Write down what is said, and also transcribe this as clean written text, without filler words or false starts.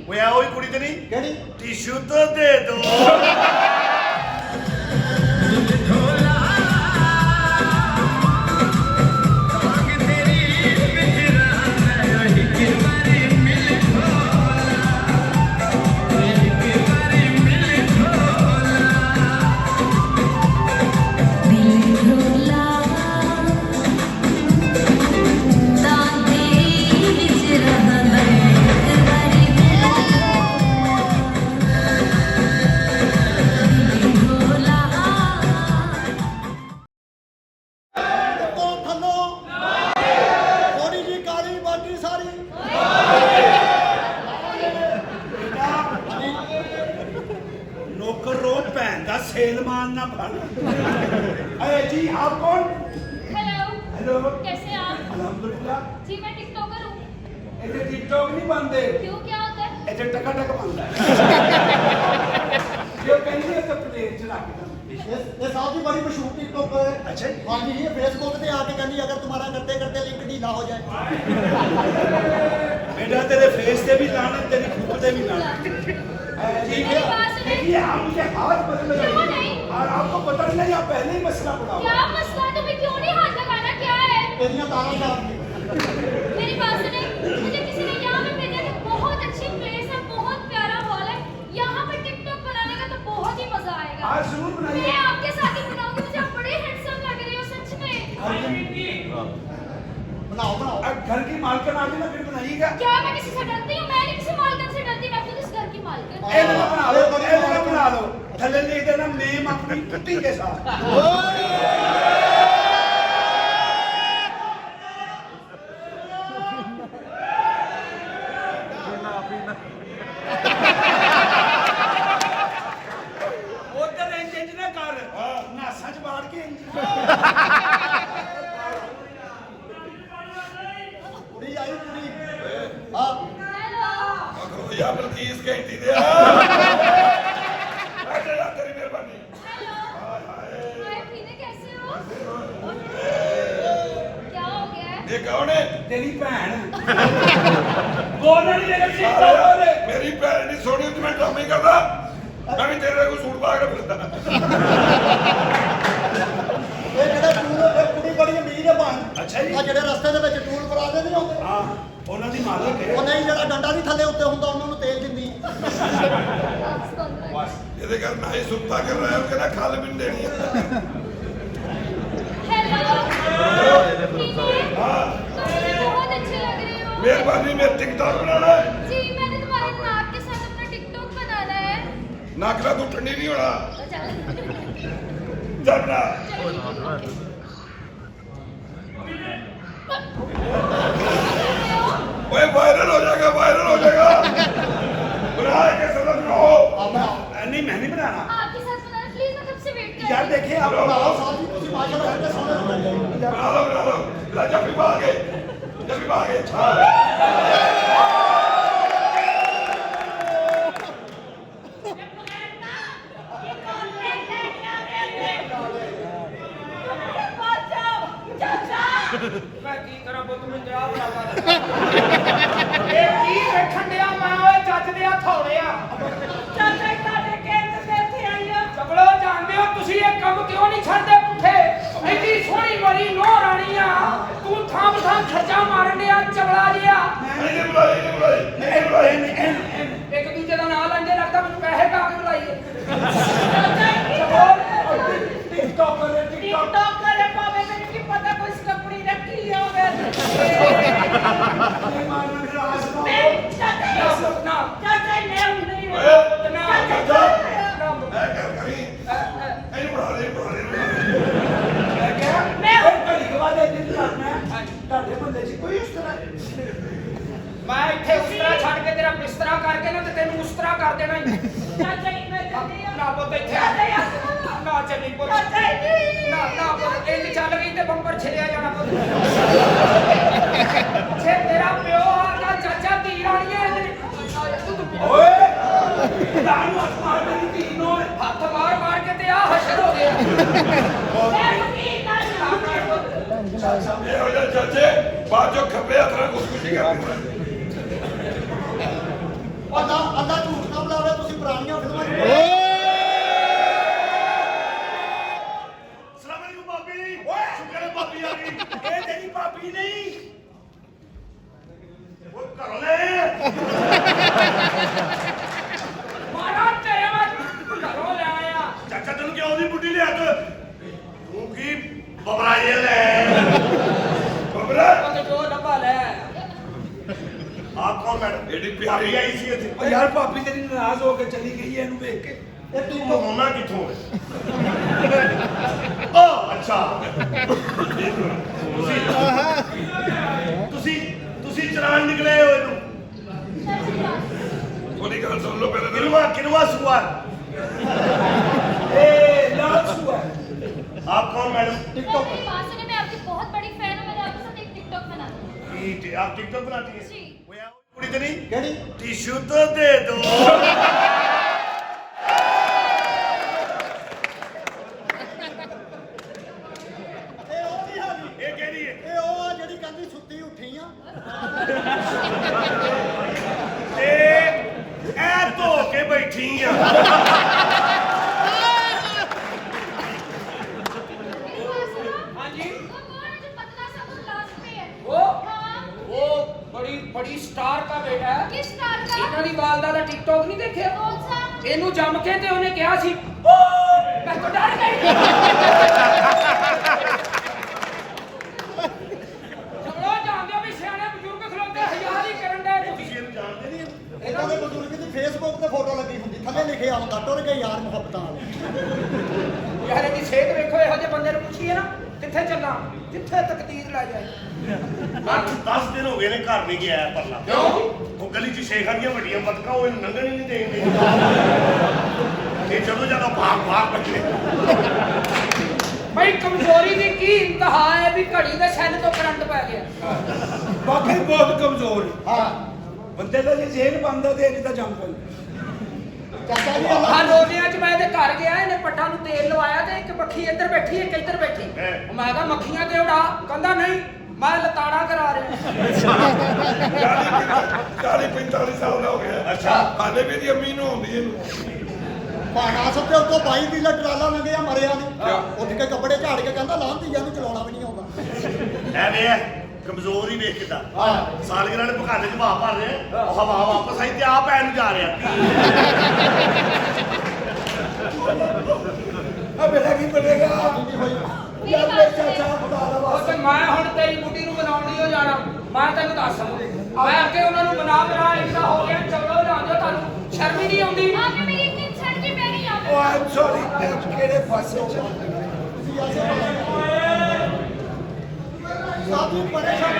ਓਏ ਆ ਉਹੀ ਕੁੜੀ ਤੇ ਨਹੀਂ ਕਿਹੜੀ ਟਿਸ਼ੂ ਤਾਂ ਦੇ ਦੋ सेलमान ना फल अरे जी आप कौन हेलो हेलो कैसे आप अल्हम्दुलिल्लाह जी मैं टिकटॉकर हूँ इधर टिकटॉक नहीं बनते क्यों क्या होता है इधर टका टक बनता है जो कहते हैं तो प्लेट चला के ये साहब जी बड़ी मशहूर टिकटॉकर है अच्छा हाँ जी ये फेसबुक पे आके कहनी अगर तुम्हारा करते करते लिंक ढीला हो जाए बेटा तेरे फेस पे भी लाना तेरी खुद पे भी लाना देखिए आप मुझे हाथ बदल क्यों नहीं? और आपको पता नहीं आप पहले ही मसला पड़ा क्या मसला तुम्हें क्यों नहीं हाथ लगाना क्या है तेरियां तारा खराब नहीं मेरी बात सुने मुझे किसी ने यहाँ पे भेजा था बहुत अच्छी प्लेस है बहुत प्यारा हॉल है यहाँ पे टिकटॉक बनाने का तो बहुत ही मजा आएगा आज जरूर बनाइए मैं आपके साथ ही बनाऊंगी मुझे आप बड़े हैंडसम लग रहे हो सच में बनाओ बनाओ अब घर की मालकन आगे ना फिर बनाइएगा क्या मैं किसी से डरती हूँ मैं नहीं किसी मालकन से डरती मैं खुद इस घर की मालकन ए बना लो थले लिख देना नेम अपनी कुत्ती के साथ उधर इंज ना कर नासा च बाड़ के कुड़ी आई कुड़ी हाँ हेलो या बल्कीस कहती दे तेरी मेहरबानी हेलो हाय पीने कैसे हो क्या हो गया है ये कौन है तेरी भैन बोल नहीं लेकर सीधा मेरी भैन नहीं सोनी तो मैं ड्रामे करदा मैं भी तेरे को सूट पा के फिरदा ਇਹ ਜਿਹੜਾ ਟੂਲ ਇਹ ਕੁੜੀ ਬੜੀ ਅਮੀਰ ਹੈ ਬਣ ਅੱਛਾ ਜੀ। ਆ ਜਿਹੜੇ ਰਸਤੇ ਦੇ ਵਿੱਚ ਟੂਲ ਪਲਾਜ਼ੇ ਨਹੀਂ ਹੁੰਦੇ ਹਾਂ ਉਹਨਾਂ ਦੀ ਮਾਲਕ ਹੈ ਉਹ ਨਹੀਂ ਜਿਹੜਾ ਡੰਡਾ ਨਹੀਂ ਥੱਲੇ ਉੱਤੇ ਹੁੰਦਾ ਉਹਨਾਂ ਨੂੰ ਤੇਲ ਦਿੰਦੀ ਇਹਦੇ ਘਰ ਨਾ ਹੀ ਸੁੱਤਾ ਕਰ ਰਿਹਾ ਉਹ ਕਹਿੰਦਾ ਖਲ ਵੀ ਨਹੀਂ ਦੇਣੀ हेलो हाँ तुम बहुत अच्छे लग रहे हो ਮਿਹਰਬਾਨੀ ਮੇਰੇ ਟਿਕਟੌਕ ਬਣਾਣਾ जी मैंने तुम्हारे नाक के साथ अपना टिकटॉक बनाना है ਨਕਲਾ ਤੂੰ ਠੰਡੀ ਨਹੀਂ ਹੋਣਾ तो चल ਚੱਲ ਬਣਾ ਓਏ ਵਾਇਰਲ ਹੋ ਜਾਏਗਾ ਬਣਾ ਕੇ ਸਦਾ ਬਣਾਓ नहीं मैं नहीं बनाना आपके साथ बनाना प्लीज मैं कब से वेट कर यार रही हूँ देखिए आप ਬਣਾਓ ਸਾਹਿਬ ਜੀ ਤੁਸੀਂ ਮਾਸ਼ਾਅੱਲਾ ਇੰਨੇ ਸੋਹਣੇ ਬਣਾਉਂਦੇ ਹੋ बना लो जब भी भागे मैं की करा पुੱਤ ਮੈਨੂੰ ਜਵਾਬ ਬਣਾ ਇਹ ਕੀ ਵੇਖਣ ਡਿਆ ਮੈਂ ਓਏ ਜੱਜ ਦੇ ਹੱਥ ਹੋੜਿਆ ਚਾਚਾ ਤੁਹਾਡੇ ਕੇਂਦਰ ਤੇ ਇੱਥੇ ਆਈ ਆ ਚਬਲੋ ਜਾਣਦੇ ਹੋ ਤੁਸੀਂ ਇਹ ਕੰਮ ਕਿਉਂ ਨਹੀਂ ਛੱਡਦੇ ਪੁੱਠੇ ਐਡੀ ਸੋਹਣੀ ਮਰੀ ਨੋ ਰਾਣੀ ਆ ਤੂੰ ਥਾਂ ਥਾਂ ਖਰਚਾ ਮਾਰਨ ਡਿਆ ਚਬਲਾ ਜਿਆ नहीं बुलाई ਇੱਕ ਦੂਜੇ ਦਾ ਨਾਂ ਲੈਂਦੇ ਲੱਗਦਾ ਮੈਨੂੰ ਪੈਸੇ ਪਾ ਕੇ ਬੁਲਾਈਏ टिकटॉक करे पावे मेरे की पता कोई स्टपड़ी रखी होवे ਨਾ चाचा ने नहीं ਮੈਂ ਇੱਥੇ ਉਸ ਤਰ੍ਹਾਂ ਛੱਡ ਕੇ ਤੇਰਾ ਬਿਸਤਰਾ ਕਰਕੇ ਨਾ ਤੇ ਤੈਨੂੰ ਉਸ ਤਰ੍ਹਾਂ ਕਰ ਦੇਣਾ ਹੀ चाचा ही मैं जल्दी ਨਾ ਪੁੱਤ ਇੱਥੇ चाचा यार ਨਾ ਚੱਲੀ ਪੁੱਤ चाचा नहीं ਨਾ ਪੁੱਤ ਇੰਜ ਚੱਲ ਗਈ ਤੇ ਬੰਪਰ ਛਿੜਿਆ ਜਾਣਾ ਪੁੱਤ ਛੇ ਤੇਰਾ ਪਿਓ ਆਗਾ ਚਾਚਾ ਧੀ ਰਾਣੀ ਹੈ ਓਏ ਦਾਨੂ ਅਸਮਾਨ ਦੀ ਧੀ ਨੋ ਹੱਥ ਮਾਰ ਮਾਰ ਕੇ ਤੇ ਆ ਹਸ਼ਰ ਹੋ ਗਿਆ मैं वकील ना ਇਹ ਹੋ ਜਾ ਚਾਚੇ ਬਾਜੋ ਖੱਬੇ ਹੱਥ ਨਾਲ ਖੁਸ਼ਖੁਸ਼ੀ ਕਰ ਦਿੰਦਾ ਉਹ ਨਾ ਭਾਬੀ ਆਈ ਸੀ ਇੱਥੇ ਉਹ ਯਾਰ ਭਾਬੀ ਤੇਰੀ ਨਾਰਾਜ਼ ਹੋ ਕੇ ਚਲੀ ਗਈ ਹੈ ਇਹਨੂੰ ਵੇਖ ਕੇ। ਇਹ ਟਿਕਟੋਕ ਹੋਣਾ ਕਿੱਥੋਂ ਹੈ ਓ ਅੱਛਾ ਤੁਸੀਂ ਚਲਾਨ ਨਿਕਲੇ ਹੋ ਇਹਨੂੰ ਥੋੜੀ ਗੱਲ ਸੁਣ ਲਓ ਪਹਿਲਾਂ किनवा सुअर लाल सुअर। आप कौन मैडम टिकटॉक मेरी बात सुनिए, मैं आपकी बहुत बड़ी फैन हूँ। मैंने आपके साथ एक टिकटॉक बना दी। आप टिकटॉक बनाती हैं जी। वो यार कुड़ी तो नहीं ਕਿਹੜੀ टिश्यू तो दे दो ਇਹ ਉਹ ਨਹੀਂ ਹੈਗੀ ये कह रही है ਇਹ ਉਹ ਆ ਜਿਹੜੀ ਕਹਿੰਦੀ ਸੁੱਤੀ ਉੱਠੀ ਆ ए धो के बैठी हैं मेरी बात सुनो। हाँ जी। वो कौन है जो पतला सा वो लास्ट पे है? वो हाँ। वो बड़ी स्टार का बेटा है। किस स्टार का? ਇਹਨਾਂ ਦੀ ਵਾਲਦਾ ਦਾ ਟਿਕਟੌਕ ਨਹੀਂ ਦੇਖਿਆ कौन सा? ਇਹਨੂੰ ਜੰਮ ਕੇ ਤੇ ਉਹਨੇ ਕਿਹਾ ਸੀ ਓਏ ਮੈਂ ਤਾਂ ਡਰ ਗਈ ਚਲੋ ਜਾਣਦੇ ਹੋ ਵੀ ਸਿਆਣੇ ਬਜ਼ੁਰਗ ਖਲੋਤੇ ਹਜ਼ਾਰ ਹੀ ਕਰਨ ਦੇ ਤੁਸੀਂ ਇਹਨੂੰ ਜਾਣਦੇ ਨਹੀਂ ਇਹਨਾਂ ਦੇ ਬਜ਼ੁਰਗ ਦੀ ਫੇਸਬੁੱਕ ਤੇ ਫੋਟੋ ਲੱਗੀ ਹੁੰਦੀ ਥੱਲੇ ਲਿਖਿਆ ਹੁੰਦਾ ਟੁਰ ਗਏ ਯਾਰ ਮੁਹੱਬਤਾਂ ਵਾਲੇ ਯਾਰ ਇਹਦੀ ਸਿਹਤ ਵੇਖੋ ਇਹੋ ਜਿਹੇ ਬੰਦੇ ਨੂੰ ਪੁੱਛੀਏ ਨਾ ਕਿੱਥੇ ਚੱਲਾਂ ਜਿੱਥੇ ਤਕਦੀਰ ਲੈ ਜਾਏ 8-10 ਦਿਨ ਹੋ ਗਏ ਨੇ ਘਰ ਨਹੀਂ ਗਿਆ ਪਰਲਾ ਕਿਉਂ? ਉਹ ਗਲੀ 'ਚ ਸ਼ੇਖਾਂ ਦੀਆਂ ਵੱਡੀਆਂ ਬਤਕਾਂ ਉਹ ਇਹਨੂੰ ਲੰਘਣ ਹੀ ਨਹੀਂ ਦੇਣਦੇ ਇਹ ਜਦੋਂ ਜਦੋਂ ਭਾਗ ਬੱਚੇ ਬਈ ਕਮਜ਼ੋਰੀ ਦੀ ਕੀ ਇੰਤਹਾ ਹੈ ਵੀ ਘੜੀ ਦੇ ਸੈੱਲ ਤੋਂ ਕਰੰਟ ਪੈ ਗਿਆ ਵਾਕਈ ਬਹੁਤ ਕਮਜ਼ੋਰ ਹੈ। ਹਾਂ ਬੰਦੇ ਦਾ ਜੇ ਜ਼ੇਨ ਬੰਦਾ ਤੇ ਨਹੀਂ ਤਾਂ ਜੰਮ ਪੈਂਦਾ। ਚਾਚਾ ਜੀ ਆ ਰੋਜ਼ਿਆਂ 'ਚ ਮੈਂ ਇਹਦੇ ਘਰ ਗਿਆ ਇਹਨੇ ਪੱਟਾਂ ਨੂੰ ਤੇਲ ਲਵਾਇਆ ਤੇ ਇੱਕ ਮੱਖੀ ਇੱਧਰ ਬੈਠੀ ਇੱਕ ਇੱਧਰ ਬੈਠੀ ਮੈਂ ਕਿਹਾ ਮੱਖੀਆਂ ਤੇ ਉਡਾ ਕਹਿੰਦਾ ਨਹੀਂ ਮੈਂ ਲਤਾੜਾ ਕਰਾ ਰਿਹਾ 40-45 ਸਾਲ ਦਾ ਹੋ ਗਿਆ। ਅੱਛਾ। ਹਾਲੇ ਵੀ ਦੀ ਅੰਮੀ ਨੂੰ ਆਉਂਦੀ ਇਹਨੂੰ। ਪਾਣਾ ਸੱਤੇ ਉੱਤੋਂ 22 ਵੀਲਾ ਟਰਾਲਾ ਲੰਘਿਆ ਮਰਿਆ ਨਹੀਂ ਉੱਠ ਕੇ ਕੱਪੜੇ ਝਾੜ ਕੇ ਕਹਿੰਦਾ ਲਾਂਦੀ ਜਾਂ ਨੂੰ ਚਲਾਉਣਾ ਵੀ ਨਹੀਂ ਆਉਂਦਾ ਐਵੇਂ ਹੈ ਕਮਜ਼ੋਰ ਹੀ ਵੇਖ ਕਿਦਾਂ ਸਾਲਗਿਰਾਂ ਨੇ ਪਖਾਨੇ 'ਚ ਹਵਾ ਭਰ ਰਹੇ ਉਹ ਹਵਾ ਵਾਪਸ ਆਈ ਤੇ ਆ ਪੈਣ ਨੂੰ ਜਾ ਰਿਹਾ ਆ ਮੇਰਾ ਕੀ ਬਣੇਗਾ? ਨਹੀਂ ਹੋਈ ਯਾਰ ਮੇਰੇ ਚਾਚਾ ਖੁਦਾ ਦਾ ਉਹ ਵਾਸਤਾ। ਤੇ ਮੈਂ ਹੁਣ ਤੇਰੀ ਬੁੱਢੀ ਨੂੰ ਮਨਾਉਣ ਨਹੀਂ ਹੋ ਜਾਣਾ ਮੈਂ ਤੈਨੂੰ ਦੱਸ ਮੈਂ ਅੱਗੇ ਉਹਨਾਂ ਨੂੰ ਬਣਾ ਇੰਨਾ ਹੋ ਗਿਆ ਚਲੋ ਜਾਂਦੇ ਤੁਹਾਨੂੰ ਸ਼ਰਮ ਹੀ ਨਹੀਂ ਆਉਂਦੀ आपने मेरी इतनी छड़ की मैं नहीं ਉਹ यहाँ ਆਮ ਸੌਰੀ ਕਿਹੜੇ ਪਾਸੇ ਚ ਤੁਸੀਂ ਐਸੇ ਸਾਥੀ ਪਰੇਸ਼ਾਨ